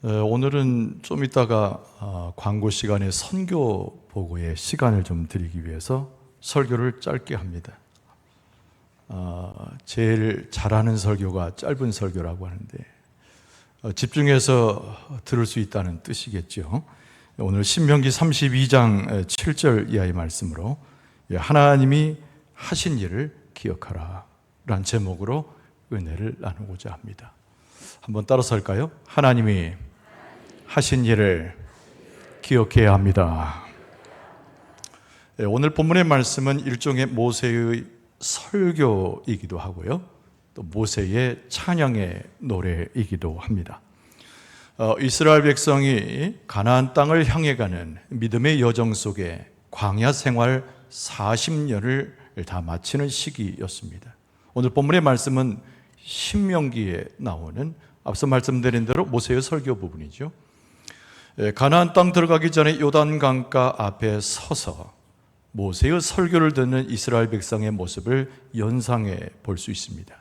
오늘은 좀 이따가 광고 시간에 선교 보고의 시간을 좀 드리기 위해서 설교를 짧게 합니다. 제일 잘하는 설교가 짧은 설교라고 하는데 집중해서 들을 수 있다는 뜻이겠죠. 오늘 신명기 32장 7절 이하의 말씀으로 하나님이 하신 일을 기억하라 라는 제목으로 은혜를 나누고자 합니다. 한번 따라서 할까요? 하나님이 하신 일을 기억해야 합니다. 오늘 본문의 말씀은 일종의 모세의 설교이기도 하고요, 또 모세의 찬양의 노래이기도 합니다. 이스라엘 백성이 가나안 땅을 향해 가는 믿음의 여정 속에 광야 생활 40년을 다 마치는 시기였습니다. 오늘 본문의 말씀은 신명기에 나오는 앞서 말씀드린 대로 모세의 설교 부분이죠. 가나안 땅 들어가기 전에 요단강가 앞에 서서 모세의 설교를 듣는 이스라엘 백성의 모습을 연상해 볼 수 있습니다.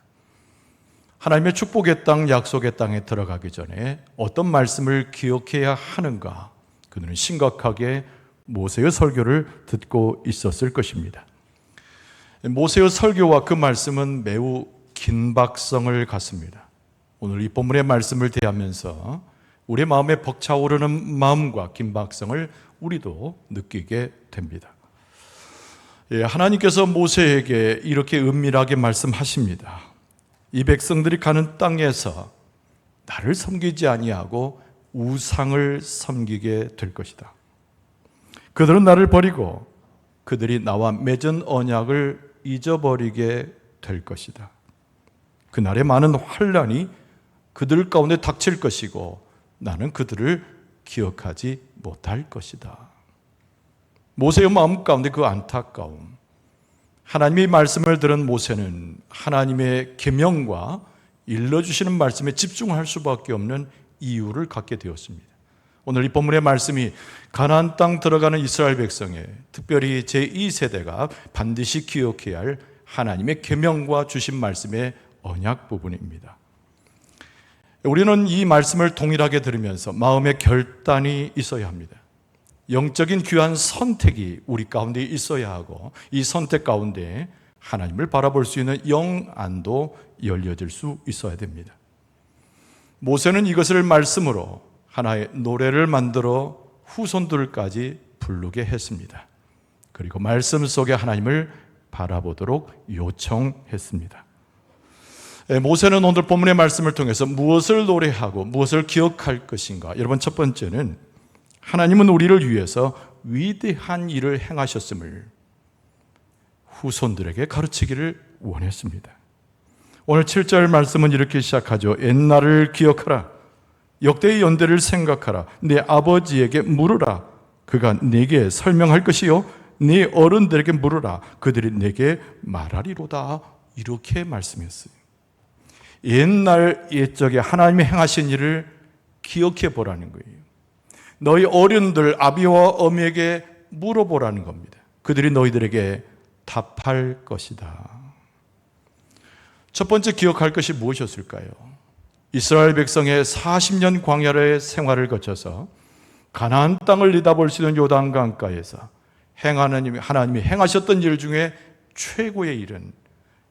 하나님의 축복의 땅, 약속의 땅에 들어가기 전에 어떤 말씀을 기억해야 하는가, 그들은 심각하게 모세의 설교를 듣고 있었을 것입니다. 모세의 설교와 그 말씀은 매우 긴박성을 갖습니다. 오늘 이 본문의 말씀을 대하면서 우리의 마음에 벅차오르는 마음과 긴박성을 우리도 느끼게 됩니다. 하나님께서 모세에게 이렇게 은밀하게 말씀하십니다. 이 백성들이 가는 땅에서 나를 섬기지 아니하고 우상을 섬기게 될 것이다. 그들은 나를 버리고 그들이 나와 맺은 언약을 잊어버리게 될 것이다. 그날에 많은 환난이 그들 가운데 닥칠 것이고 나는 그들을 기억하지 못할 것이다. 모세의 마음 가운데 그 안타까움, 하나님의 말씀을 들은 모세는 하나님의 계명과 일러주시는 말씀에 집중할 수밖에 없는 이유를 갖게 되었습니다. 오늘 이 본문의 말씀이 가나안 땅 들어가는 이스라엘 백성의, 특별히 제2세대가 반드시 기억해야 할 하나님의 계명과 주신 말씀의 언약 부분입니다. 우리는 이 말씀을 동일하게 들으면서 마음의 결단이 있어야 합니다. 영적인 귀한 선택이 우리 가운데 있어야 하고, 이 선택 가운데 하나님을 바라볼 수 있는 영안도 열려질 수 있어야 됩니다. 모세는 이것을 말씀으로 하나의 노래를 만들어 후손들까지 부르게 했습니다. 그리고 말씀 속에 하나님을 바라보도록 요청했습니다. 모세는 오늘 본문의 말씀을 통해서 무엇을 노래하고 무엇을 기억할 것인가? 여러분, 첫 번째는 하나님은 우리를 위해서 위대한 일을 행하셨음을 후손들에게 가르치기를 원했습니다. 오늘 7절 말씀은 이렇게 시작하죠. 옛날을 기억하라. 역대의 연대를 생각하라. 내 아버지에게 물으라. 그가 내게 설명할 것이요, 네 어른들에게 물으라. 그들이 내게 말하리로다. 이렇게 말씀했어요. 옛날 옛적에 하나님이 행하신 일을 기억해 보라는 거예요. 너희 어른들 아비와 어미에게 물어보라는 겁니다. 그들이 너희들에게 답할 것이다. 첫 번째 기억할 것이 무엇이었을까요? 이스라엘 백성의 40년 광야의 생활을 거쳐서 가나안 땅을 내다볼 수 있는 요단강가에서 하나님이 행하셨던 일 중에 최고의 일은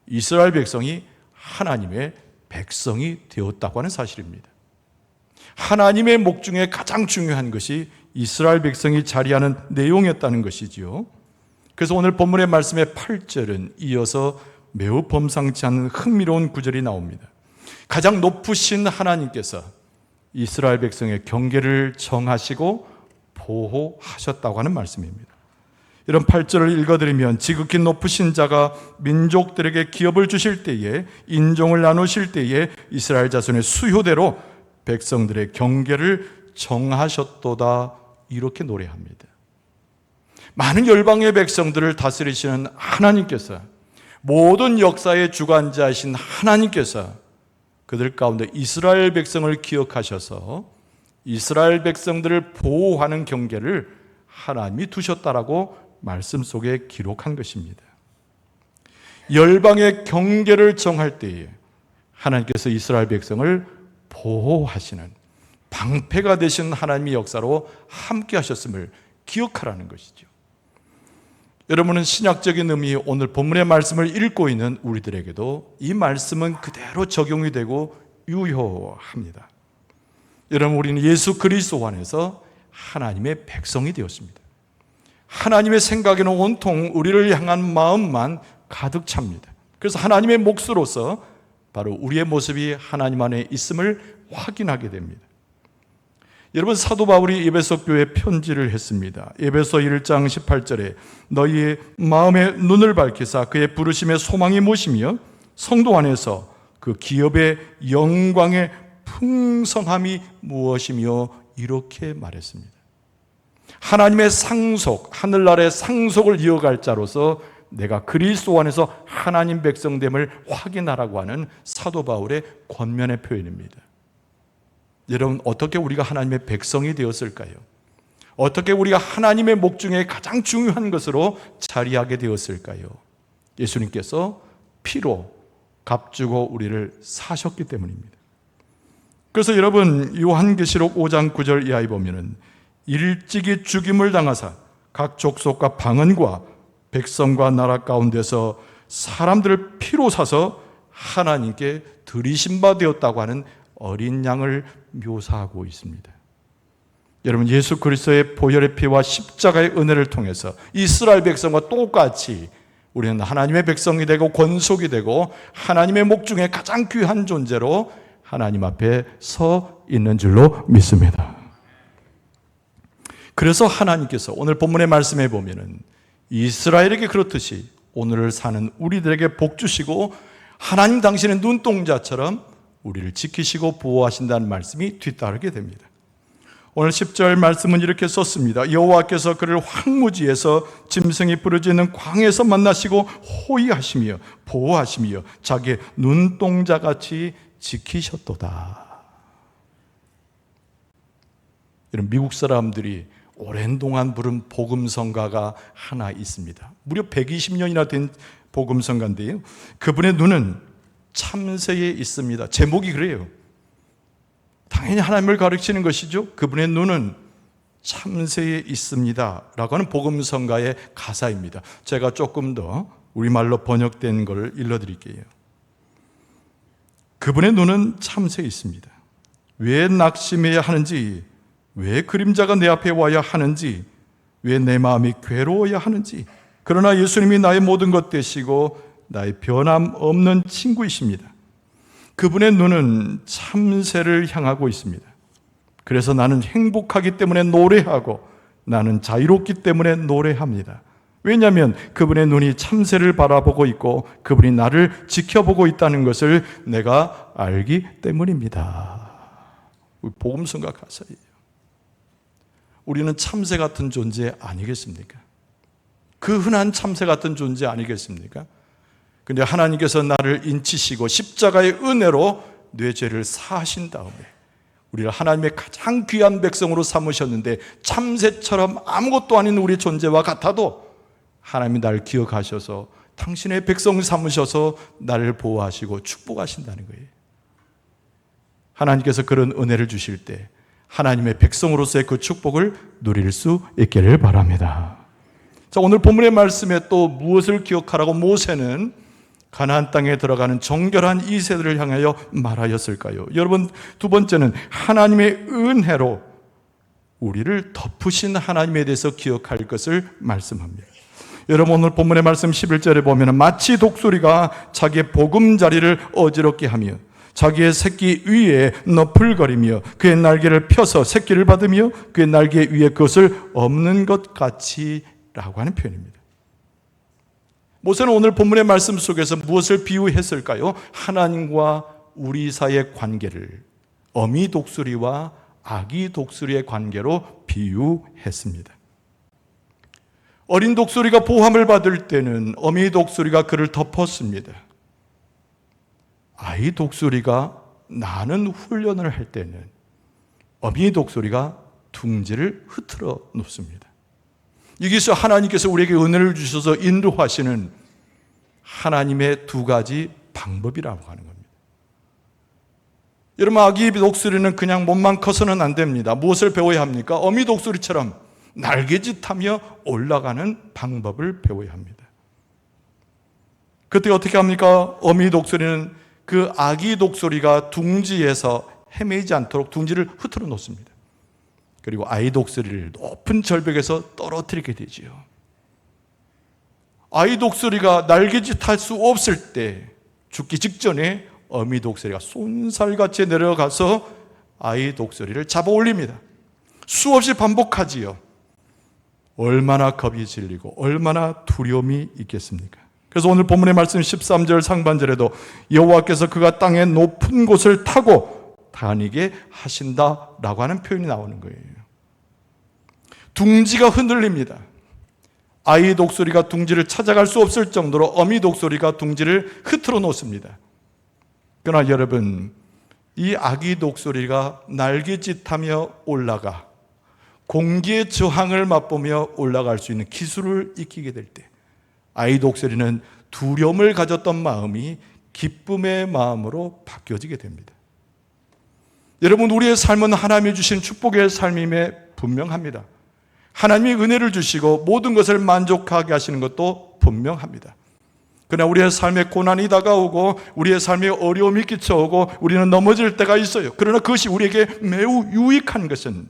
이스라엘 백성이 하나님의 백성이 되었다고 하는 사실입니다. 하나님의 목 중에 가장 중요한 것이 이스라엘 백성이 자리하는 내용이었다는 것이지요. 그래서 오늘 본문의 말씀의 8절은 이어서 매우 범상치 않은 흥미로운 구절이 나옵니다. 가장 높으신 하나님께서 이스라엘 백성의 경계를 정하시고 보호하셨다고 하는 말씀입니다. 이런 8절을 읽어드리면, 지극히 높으신 자가 민족들에게 기업을 주실 때에, 인종을 나누실 때에 이스라엘 자손의 수효대로 백성들의 경계를 정하셨도다. 이렇게 노래합니다. 많은 열방의 백성들을 다스리시는 하나님께서, 모든 역사의 주관자이신 하나님께서 그들 가운데 이스라엘 백성을 기억하셔서 이스라엘 백성들을 보호하는 경계를 하나님이 두셨다라고 말씀 속에 기록한 것입니다. 열방의 경계를 정할 때에 하나님께서 이스라엘 백성을 보호하시는, 방패가 되신 하나님의 역사로 함께 하셨음을 기억하라는 것이죠. 여러분은 신약적인 의미 오늘 본문의 말씀을 읽고 있는 우리들에게도 이 말씀은 그대로 적용이 되고 유효합니다. 여러분, 우리는 예수 그리스도 안에서 하나님의 백성이 되었습니다. 하나님의 생각에는 온통 우리를 향한 마음만 가득 찹니다. 그래서 하나님의 몫으로서 바로 우리의 모습이 하나님 안에 있음을 확인하게 됩니다. 여러분, 사도 바울이 에베소 교회에 편지를 했습니다. 에베소 1장 18절에 너희의 마음의 눈을 밝히사 그의 부르심의 소망이 무엇이며 성도 안에서 그 기업의 영광의 풍성함이 무엇이며 이렇게 말했습니다. 하나님의 상속, 하늘나라의 상속을 이어갈 자로서 내가 그리스도 안에서 하나님 백성됨을 확인하라고 하는 사도 바울의 권면의 표현입니다. 여러분, 어떻게 우리가 하나님의 백성이 되었을까요? 어떻게 우리가 하나님의 목 중에 가장 중요한 것으로 자리하게 되었을까요? 예수님께서 피로 값주고 우리를 사셨기 때문입니다. 그래서 여러분, 요한계시록 5장 9절 이하에 보면은 일찍이 죽임을 당하사 각 족속과 방언과 백성과 나라 가운데서 사람들을 피로 사서 하나님께 들이신 바 되었다고 하는 어린 양을 묘사하고 있습니다. 여러분, 예수 그리스도의 보혈의 피와 십자가의 은혜를 통해서 이스라엘 백성과 똑같이 우리는 하나님의 백성이 되고 권속이 되고 하나님의 목 중에 가장 귀한 존재로 하나님 앞에 서 있는 줄로 믿습니다. 그래서 하나님께서 오늘 본문의 말씀에 보면은 이스라엘에게 그렇듯이 오늘을 사는 우리들에게 복 주시고 하나님 당신의 눈동자처럼 우리를 지키시고 보호하신다는 말씀이 뒤따르게 됩니다. 오늘 10절 말씀은 이렇게 썼습니다. 여호와께서 그를 황무지에서 짐승이 부르짖는 광에서 만나시고 호위하시며 보호하시며 자기의 눈동자같이 지키셨도다. 이런 미국 사람들이 오랜 동안 부른 복음성가가 하나 있습니다. 무려 120년이나 된 복음성가인데요, 그분의 눈은 참새에 있습니다. 제목이 그래요. 당연히 하나님을 가르치는 것이죠. 그분의 눈은 참새에 있습니다 라고 하는 복음성가의 가사입니다. 제가 조금 더 우리말로 번역된 걸 읽어드릴게요. 그분의 눈은 참새에 있습니다. 왜 낙심해야 하는지, 왜 그림자가 내 앞에 와야 하는지, 왜 내 마음이 괴로워야 하는지, 그러나 예수님이 나의 모든 것 되시고 나의 변함없는 친구이십니다. 그분의 눈은 참새를 향하고 있습니다. 그래서 나는 행복하기 때문에 노래하고 나는 자유롭기 때문에 노래합니다. 왜냐하면 그분의 눈이 참새를 바라보고 있고 그분이 나를 지켜보고 있다는 것을 내가 알기 때문입니다. 복음성가 가사예요. 우리는 참새 같은 존재 아니겠습니까? 그 흔한 참새 같은 존재 아니겠습니까? 근데 하나님께서 나를 인치시고 십자가의 은혜로 내 죄를 사하신 다음에 우리를 하나님의 가장 귀한 백성으로 삼으셨는데 참새처럼 아무것도 아닌 우리 존재와 같아도 하나님이 나를 기억하셔서 당신의 백성 삼으셔서 나를 보호하시고 축복하신다는 거예요. 하나님께서 그런 은혜를 주실 때 하나님의 백성으로서의 그 축복을 누릴 수 있기를 바랍니다. 자, 오늘 본문의 말씀에 또 무엇을 기억하라고 모세는 가나안 땅에 들어가는 정결한 2세들을 향하여 말하였을까요? 여러분, 두 번째는 하나님의 은혜로 우리를 덮으신 하나님에 대해서 기억할 것을 말씀합니다. 여러분, 오늘 본문의 말씀 11절에 보면 마치 독수리가 자기의 보금자리를 어지럽게 하며 자기의 새끼 위에 너풀거리며 그의 날개를 펴서 새끼를 받으며 그의 날개 위에 그것을 없는 것 같이 라고 하는 표현입니다. 모세는 오늘 본문의 말씀 속에서 무엇을 비유했을까요? 하나님과 우리 사이의 관계를 어미 독수리와 아기 독수리의 관계로 비유했습니다. 어린 독수리가 보호함을 받을 때는 어미 독수리가 그를 덮었습니다. 아이 독수리가 나는 훈련을 할 때는 어미 독수리가 둥지를 흐트러 놓습니다. 여기서 하나님께서 우리에게 은혜를 주셔서 인도하시는 하나님의 두 가지 방법이라고 하는 겁니다. 여러분, 아기 독수리는 그냥 몸만 커서는 안 됩니다. 무엇을 배워야 합니까? 어미 독수리처럼 날개짓하며 올라가는 방법을 배워야 합니다. 그때 어떻게 합니까? 어미 독수리는 그 아기 독수리가 둥지에서 헤매지 않도록 둥지를 흐트러 놓습니다. 그리고 아이 독수리를 높은 절벽에서 떨어뜨리게 되지요. 아이 독수리가 날개짓할 수 없을 때, 죽기 직전에 어미 독수리가 쏜살같이 내려가서 아이 독수리를 잡아 올립니다. 수없이 반복하지요. 얼마나 겁이 질리고 얼마나 두려움이 있겠습니까? 그래서 오늘 본문의 말씀 13절 상반절에도 여호와께서 그가 땅의 높은 곳을 타고 다니게 하신다라고 하는 표현이 나오는 거예요. 둥지가 흔들립니다. 아이 독수리가 둥지를 찾아갈 수 없을 정도로 어미 독수리가 둥지를 흐트러 놓습니다. 그러나 여러분, 이 아기 독수리가 날개짓하며 올라가 공기의 저항을 맛보며 올라갈 수 있는 기술을 익히게 될 때, 아이 독수리는 두려움을 가졌던 마음이 기쁨의 마음으로 바뀌어지게 됩니다. 여러분, 우리의 삶은 하나님이 주신 축복의 삶임에 분명합니다. 하나님이 은혜를 주시고 모든 것을 만족하게 하시는 것도 분명합니다. 그러나 우리의 삶에 고난이 다가오고 우리의 삶에 어려움이 끼쳐오고 우리는 넘어질 때가 있어요. 그러나 그것이 우리에게 매우 유익한 것은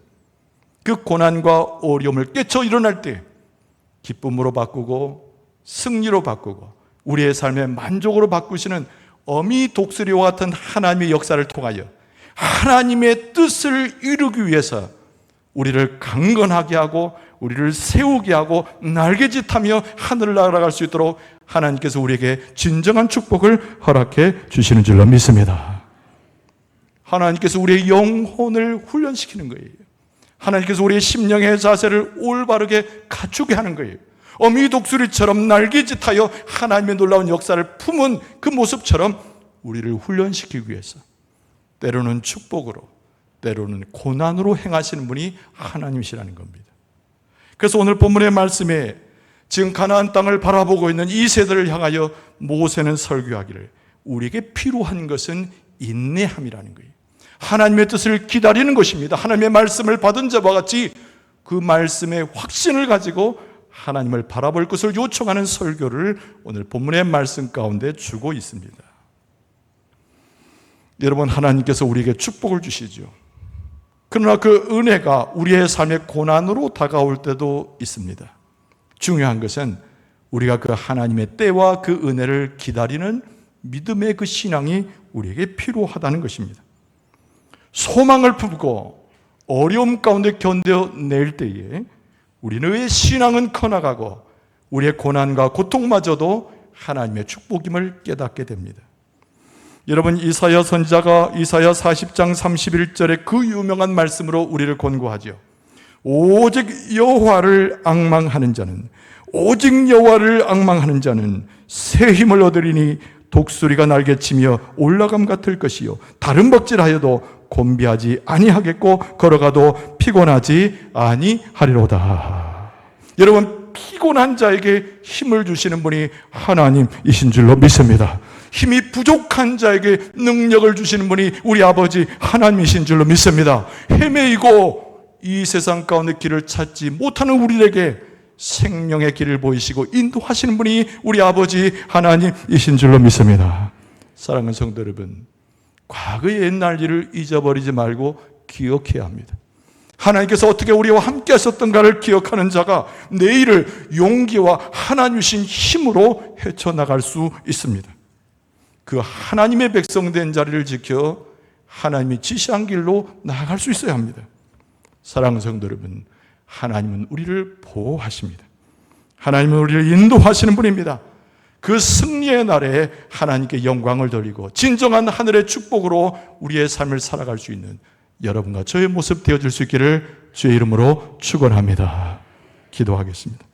그 고난과 어려움을 깨쳐 일어날 때 기쁨으로 바꾸고 승리로 바꾸고 우리의 삶의 만족으로 바꾸시는 어미 독수리와 같은 하나님의 역사를 통하여 하나님의 뜻을 이루기 위해서 우리를 강건하게 하고 우리를 세우게 하고 날개짓하며 하늘을 날아갈 수 있도록 하나님께서 우리에게 진정한 축복을 허락해 주시는 줄로 믿습니다. 하나님께서 우리의 영혼을 훈련시키는 거예요. 하나님께서 우리의 심령의 자세를 올바르게 갖추게 하는 거예요. 어미 독수리처럼 날개짓하여 하나님의 놀라운 역사를 품은 그 모습처럼 우리를 훈련시키기 위해서 때로는 축복으로 때로는 고난으로 행하시는 분이 하나님이시라는 겁니다. 그래서 오늘 본문의 말씀에 지금 가나안 땅을 바라보고 있는 이 세대를 향하여 모세는 설교하기를 우리에게 필요한 것은 인내함이라는 거예요. 하나님의 뜻을 기다리는 것입니다. 하나님의 말씀을 받은 자와 같이 그 말씀의 확신을 가지고 하나님을 바라볼 것을 요청하는 설교를 오늘 본문의 말씀 가운데 주고 있습니다. 여러분, 하나님께서 우리에게 축복을 주시죠. 그러나 그 은혜가 우리의 삶의 고난으로 다가올 때도 있습니다. 중요한 것은 우리가 그 하나님의 때와 그 은혜를 기다리는 믿음의 그 신앙이 우리에게 필요하다는 것입니다. 소망을 품고 어려움 가운데 견뎌낼 때에 우리의 신앙은 커나가고 우리의 고난과 고통마저도 하나님의 축복임을 깨닫게 됩니다. 여러분, 이사야 선지자가 이사야 40장 31절의 그 유명한 말씀으로 우리를 권고하죠. 오직 여호와를 앙망하는 자는 오직 여호와를 앙망하는 자는 새 힘을 얻으리니 독수리가 날개치며 올라감 같을 것이요 다른 먹질하여도 곤비하지 아니하겠고 걸어가도 피곤하지 아니하리로다. 여러분, 피곤한 자에게 힘을 주시는 분이 하나님이신 줄로 믿습니다. 힘이 부족한 자에게 능력을 주시는 분이 우리 아버지 하나님이신 줄로 믿습니다. 헤매이고 이 세상 가운데 길을 찾지 못하는 우리에게 생명의 길을 보이시고 인도하시는 분이 우리 아버지 하나님이신 줄로 믿습니다. 사랑하는 성도 여러분, 과거의 옛날 일을 잊어버리지 말고 기억해야 합니다. 하나님께서 어떻게 우리와 함께 하셨던가를 기억하는 자가 내일을 용기와 하나님 주신 힘으로 헤쳐나갈 수 있습니다. 그 하나님의 백성된 자리를 지켜 하나님이 지시한 길로 나아갈 수 있어야 합니다. 사랑하는 성도 여러분, 하나님은 우리를 보호하십니다. 하나님은 우리를 인도하시는 분입니다. 그 승리의 날에 하나님께 영광을 돌리고 진정한 하늘의 축복으로 우리의 삶을 살아갈 수 있는 여러분과 저의 모습 되어줄 수 있기를 주의 이름으로 축원합니다. 기도하겠습니다.